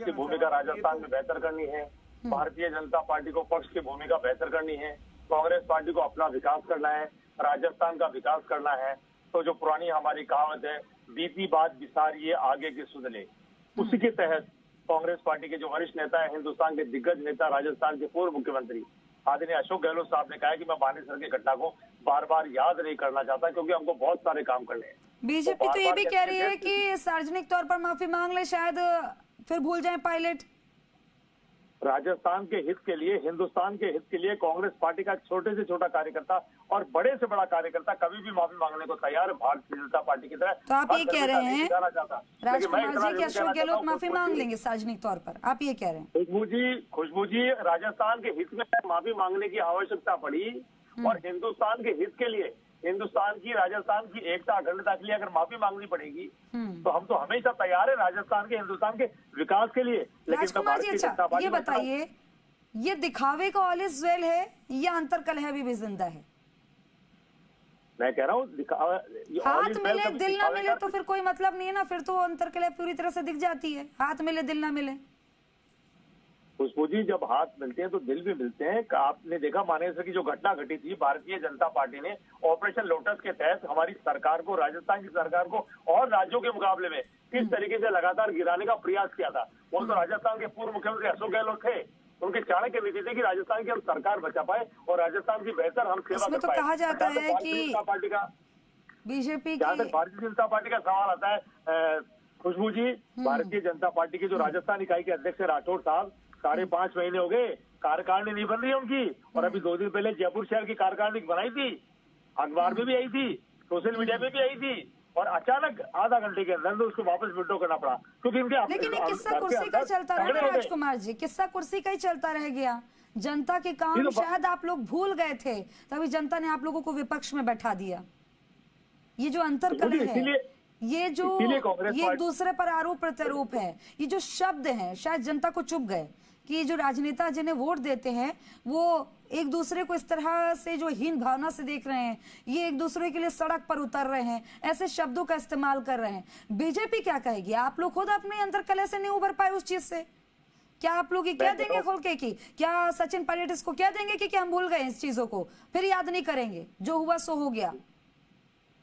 की भूमिका राजस्थान में बेहतर करनी है, भारतीय जनता पार्टी को पक्ष की भूमिका बेहतर करनी है, कांग्रेस पार्टी को अपना विकास करना है, राजस्थान का विकास करना है। तो जो पुरानी हमारी कहावत है, बीती बात बिसारिए आगे की सुध ले, उसी के तहत कांग्रेस पार्टी के जो वरिष्ठ नेता है, हिंदुस्तान के दिग्गज नेता, राजस्थान के पूर्व मुख्यमंत्री आदरणीय अशोक गहलोत साहब ने कहा है कि मैं बानेसर की घटना को बार बार याद नहीं करना चाहता, क्योंकि हमको बहुत सारे काम करने हैं। बीजेपी तो ये भी कह रही है कि सार्वजनिक तौर पर माफी मांग ले, शायद फिर भूल जाए पायलट। राजस्थान के हित के लिए, हिंदुस्तान के हित के लिए कांग्रेस पार्टी का छोटे से छोटा कार्यकर्ता और बड़े से बड़ा कार्यकर्ता कभी भी माफी मांगने को तैयार है, भारतीय जनता पार्टी की तरह। तो आप ये कह रहे हैं राजकुमार जी कि अशोक गहलोत माफी मांग लेंगे सार्वजनिक तौर पर, आप ये कह रहे हैं? खुशबू जी, राजस्थान के हित में माफी मांगने की आवश्यकता पड़ी और हिंदुस्तान के हित के लिए, हिंदुस्तान की, राजस्थान की एकता अखंडता के लिए अगर माफी मांगनी पड़ेगी तो हम तो हमेशा तैयार है राजस्थान के, हिंदुस्तान के विकास के लिए। राजकुमार जी, अच्छा ये बताइए, ये दिखावे का ऑल इज वेल है या अंतर्कलह अभी भी जिंदा है? मैं कह रहा हूँ हाथ मिले दिल ना मिले तो फिर कोई मतलब नहीं है ना, फिर तो अंतर्कलह पूरी तरह से दिख जाती है। हाथ मिले दिल ना मिले, खुशबू जी, जब हाथ मिलते हैं तो दिल भी मिलते हैं। आपने देखा मानेसर की जो घटना घटी थी, भारतीय जनता पार्टी ने ऑपरेशन लोटस के तहत हमारी सरकार को, राजस्थान की सरकार को और राज्यों के मुकाबले में किस तरीके से लगातार गिराने का प्रयास किया था। वो तो राजस्थान के पूर्व मुख्यमंत्री अशोक गहलोत थे, उनके चाणक्य नीति थी कि राजस्थान की हम सरकार बचा पाए और राजस्थान की बेहतर हम सेवा कर पाए। कहा जाता है कि पार्टी का, बीजेपी जहाँ तक भारतीय जनता पार्टी का सवाल आता है खुशबू जी, भारतीय जनता पार्टी की जो राजस्थान इकाई के अध्यक्ष राठौड़ साहब, 5.5 महीने हो गए, कार्यकारिणी नहीं बन रही है उनकी। और अभी 2 दिन पहले जयपुर शहर की कार्यकारिणी बनाई थी, अखबार में भी आई थी, सोशल मीडिया में भी आई थी, और अचानक आधा घंटे के अंदर उसको वापस विड्रॉ करना पड़ा, क्योंकि इनके लेकिन ये किस्सा कुर्सी का चलता रहा राजकुमार जी, किस्सा कुर्सी का ही चलता रह गया। जनता के काम शायद आप लोग भूल गए थे, तभी जनता ने आप लोगों को विपक्ष में बैठा दिया। ये जो अंतर्कलह है, ये जो ये एक दूसरे पर आरोप प्रत्यारोप है, ये जो शब्द हैं, शायद जनता को चुभ गए कि जो राजनेता जिन्हें वोट देते हैं वो एक दूसरे को इस तरह से जो हीन भावना से देख रहे हैं, ये एक दूसरे के लिए सड़क पर उतर रहे हैं, ऐसे शब्दों का इस्तेमाल कर रहे हैं। बीजेपी क्या कहेगी? आप लोग खुद अपने अंतर्कलह से नहीं उभर पाए उस चीज से, क्या आप लोग क्या देंगे खोल के की? क्या सचिन पायलट इसको क्या देंगे कि हम भूल गए इस चीजों को, फिर याद नहीं करेंगे, जो हुआ सो हो गया?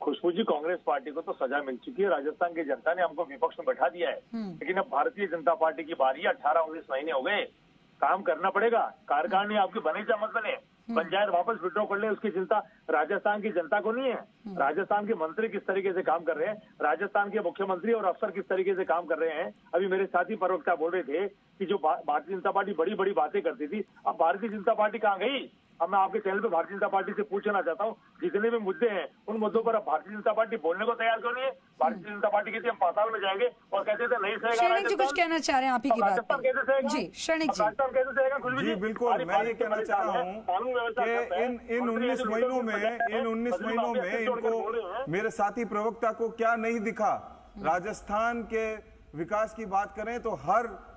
खुशबू जी, कांग्रेस पार्टी को तो सजा मिल चुकी है, राजस्थान की जनता ने हमको विपक्ष में बैठा दिया है, लेकिन अब भारतीय जनता पार्टी की बारी है। 18-19 महीने हो गए, काम करना पड़ेगा। कार्यकारिणी आपकी बने या मत बने, पंचायत वापस विड्रॉ कर ले, उसकी चिंता राजस्थान की जनता को नहीं है। राजस्थान के मंत्री किस तरीके से काम कर रहे हैं, राजस्थान के मुख्यमंत्री और अफसर किस तरीके से काम कर रहे हैं। अभी मेरे साथी प्रवक्ता बोल रहे थे कि जो भारतीय जनता पार्टी बड़ी बड़ी बातें करती थी, अब भारतीय जनता पार्टी कहाँ गई? अब मैं आपके चैनल पे भारतीय जनता पार्टी से पूछना चाहता हूँ, जितने भी मुद्दे हैं उन मुद्दों पर अब भारतीय जनता पार्टी बोलने को तैयार क्यों नहीं है? भारतीय जनता पार्टी कहती है हम पाताल में जाएंगे और कहते थे नहीं सहेगा। शरणिक जी कुछ कहना चाह रहे हैं आप ही की बात पे? जी शरणिक जी। राजस्थान कैसे सहेगा? कुछ भी जी बिल्कुल, मैं ये कहना चाह रहा हूँ कि इन 19 महीनों में इनको, मेरे साथी प्रवक्ता को क्या नहीं दिखा? राजस्थान के विकास की बात करें तो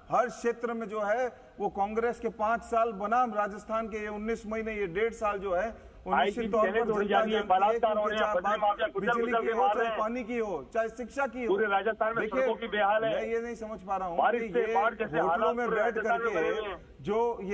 हर क्षेत्र में जो है वो कांग्रेस के 5 साल बनाम राजस्थान के ये 19 महीने, ये 1.5 साल जो है निश्चित तौर पर बिजली की हो, चाहे पानी की हो, चाहे शिक्षा की हो, पूरे राजस्थान में सड़कों की बेहाल है। मैं ये नहीं समझ पा रहा हूँ कि ये होटलों में बैठ करके जो ये